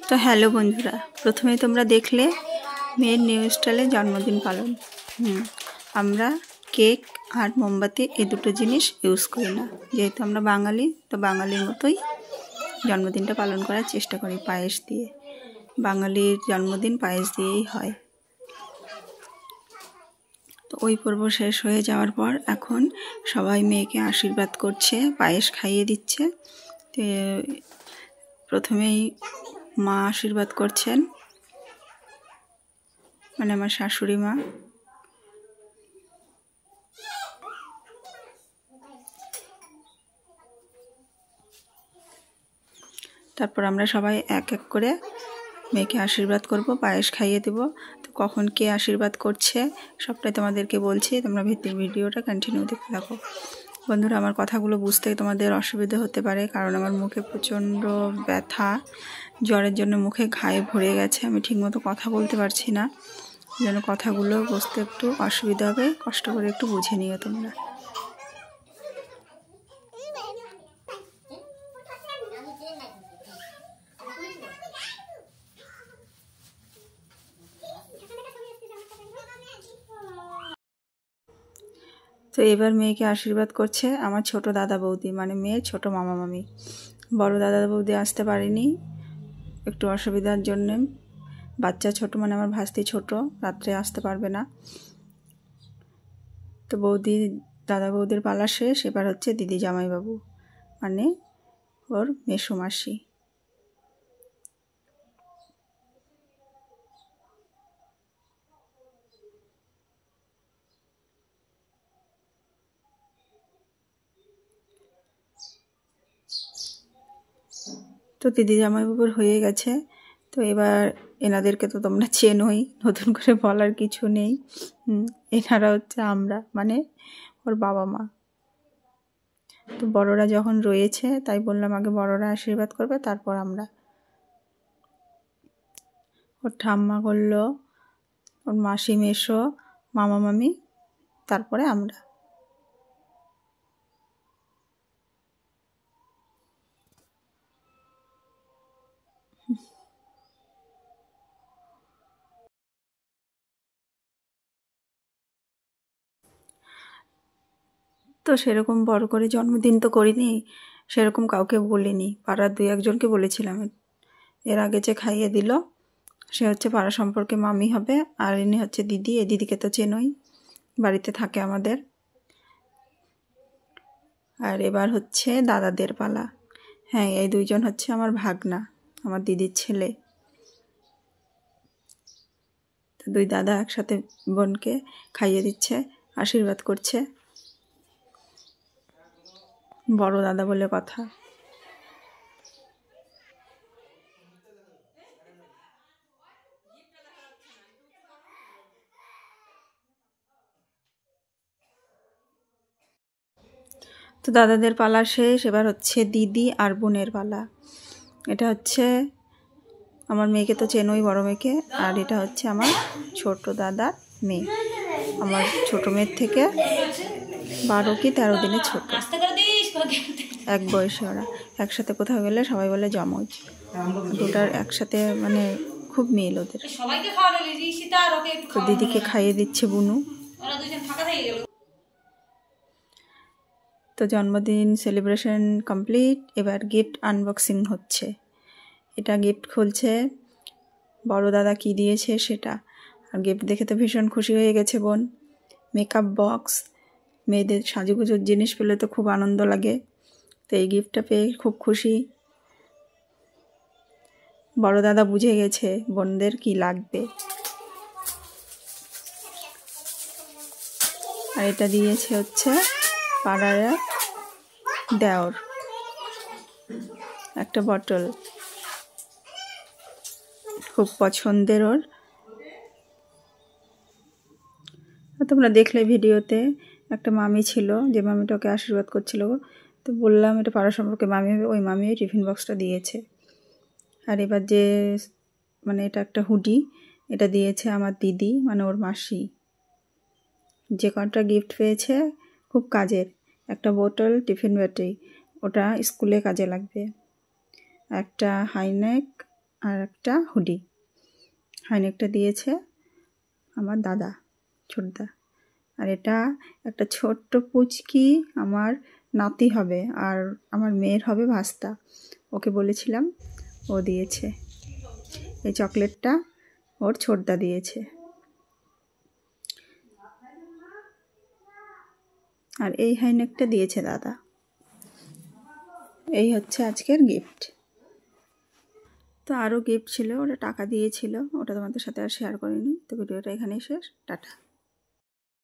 তো হ্যালো বন্ধুরা, প্রথমে তোমরা দেখলে মেয়ের নিউ স্টাইলে জন্মদিন পালন। আমরা কেক আর মোমবাতি এই দুটো জিনিস ইউজ করি না, যেহেতু আমরা বাঙালি। তো বাঙালির মতোই জন্মদিনটা পালন করার চেষ্টা করি পায়েস দিয়ে। বাঙালির জন্মদিন পায়েস দিয়েই হয়। তো ওই পর্ব শেষ হয়ে যাওয়ার পর এখন সবাই মেয়েকে আশীর্বাদ করছে, পায়েস খাইয়ে দিচ্ছে। তো প্রথমেই মা আশীর্বাদ করছেন, মানে আমার শাশুড়ি মা। তারপর আমরা সবাই এক এক করে মেয়েকে আশীর্বাদ করব, পায়েস খাইয়ে দেব। তো কখন কে আশীর্বাদ করছে সবটাই তোমাদেরকে বলছি, তোমরা ভিডিওটা কন্টিনিউ দেখতে থাকো। বন্ধুরা, আমার কথাগুলো বুঝতে তোমাদের অসুবিধা হতে পারে, কারণ আমার মুখে প্রচণ্ড ব্যথা, জ্বরের জন্য মুখে ঘায়ে ভরে গেছে। আমি ঠিকমতো কথা বলতে পারছি না, যেন কথাগুলো বুঝতে একটু অসুবিধা হবে। কষ্ট করে একটু বুঝে নিও তোমরা। তো এবার মেয়েকে আশীর্বাদ করছে আমার ছোট দাদা বৌদি, মানে মেয়ের ছোট মামা মামি। বড় দাদা বৌদি আসতে পারেনি একটু অসুবিধার জন্য। বাচ্চা ছোট, মানে আমার ভাস্তি ছোট, রাত্রে আসতে পারবে না। তো দাদা বৌদির পালা শেষ। এবার হচ্ছে দিদি জামাইবাবু, মানে ওর মেসোমাসি। তো দিদি জামাইবাবুর হয়ে গেছে। তো এবার এনাদেরকে তো তোমরা চেনোই, নতুন করে বলার কিছু নেই। এনারা হচ্ছে আমরা, মানে ওর বাবা মা। তো বড়রা যখন রয়েছে তাই বললাম আগে বড়রা আশীর্বাদ করবে, তারপর আমরা। ওর ঠাম্মা করলো, ওর মাসি মেসো, মামা মামি, তারপরে আমরা। তো সেরকম বড় করে জন্মদিন তো করিনি, সেরকম কাউকে বলিনি। পাড়ার 2-1জনকে বলেছিলাম। এর আগে যে খাইয়ে দিল সে হচ্ছে পাড়া সম্পর্কে মামি হবে, আর ইনি হচ্ছে দিদি। এই দিদিকে তো চেনোই, বাড়িতে থাকে আমাদের। আর এবার হচ্ছে দাদাদের পালা। হ্যাঁ, এই 2জন হচ্ছে আমার ভাগনা, আমার দিদির ছেলে। 2 দাদা একসাথে বোনকে খাইয়ে দিচ্ছে, আশীর্বাদ করছে। বড় দাদা বলে কথা। তো দাদাদের পালা শেষ। এবার হচ্ছে দিদি আর বোনের পালা। এটা হচ্ছে আমার মেয়েকে তো চেনোই, বড় মেয়েকে। আর এটা হচ্ছে আমার ছোট দাদার মেয়ে, আমার ছোট মেয়ের থেকে 12 কি 13 দিনের ছোট, এক বয়সে। ওরা একসাথে কোথাও গেলে সবাই বলে জমজ। দুটার একসাথে মানে খুব মিল ওদের। তো দিদিকে খাইয়ে দিচ্ছে বুনু। তো জন্মদিন সেলিব্রেশন কমপ্লিট। এবার গিফট আনবক্সিং হচ্ছে। এটা গিফট খুলছে, বড় দাদা কি দিয়েছে সেটা। আর গিফট দেখে তো ভীষণ খুশি হয়ে গেছে বোন। মেকআপ বক্স, মেয়েদের সাজুগুজুর জিনিস পেলে তো খুব আনন্দ লাগে। তো এই গিফটটা পেয়ে খুব খুশি। বড় দাদা বুঝে গেছে বোনদের কি লাগবে। আর এটা দিয়েছে হচ্ছে পাড়ার দেওর, একটা বটল, খুব পছন্দের ওর। তোমরা দেখলে ভিডিওতে একটা মামি ছিল, যে মামিটাকে আশীর্বাদ করছিল। তো বললাম এটা পাড়া সম্পর্কে মামি হবে, ওই মামি টিফিন বক্সটা দিয়েছে। আর এবার যে মানে এটা একটা হুডি, এটা দিয়েছে আমার দিদি, মানে ওর মাসি। যে কটা গিফট পেয়েছে খুব কাজের। একটা বোতল, টিফিন ব্যাটারি, ওটা স্কুলে কাজে লাগবে। একটা হাইনেক আর একটা হুডি। হাইনেকটা দিয়েছে আমার দাদা, ছোটদা। আর এটা একটা ছোট্ট পুচকি আমার নাতি হবে, আর আমার মেয়ের হবে ভাস্তা। ওকে বলেছিলাম, ও দিয়েছে। এই চকলেটটা ওর ছোটদা দিয়েছে। আর এই হাইনেকটা দিয়েছে দাদা। এই হচ্ছে আজকের গিফট। তো আরও গিফট ছিল, ওটা টাকা দিয়েছিল, ওটা তোমাদের সাথে আর শেয়ার করিনি। তো ভিডিওটা এখানেই শেষ, টাটা।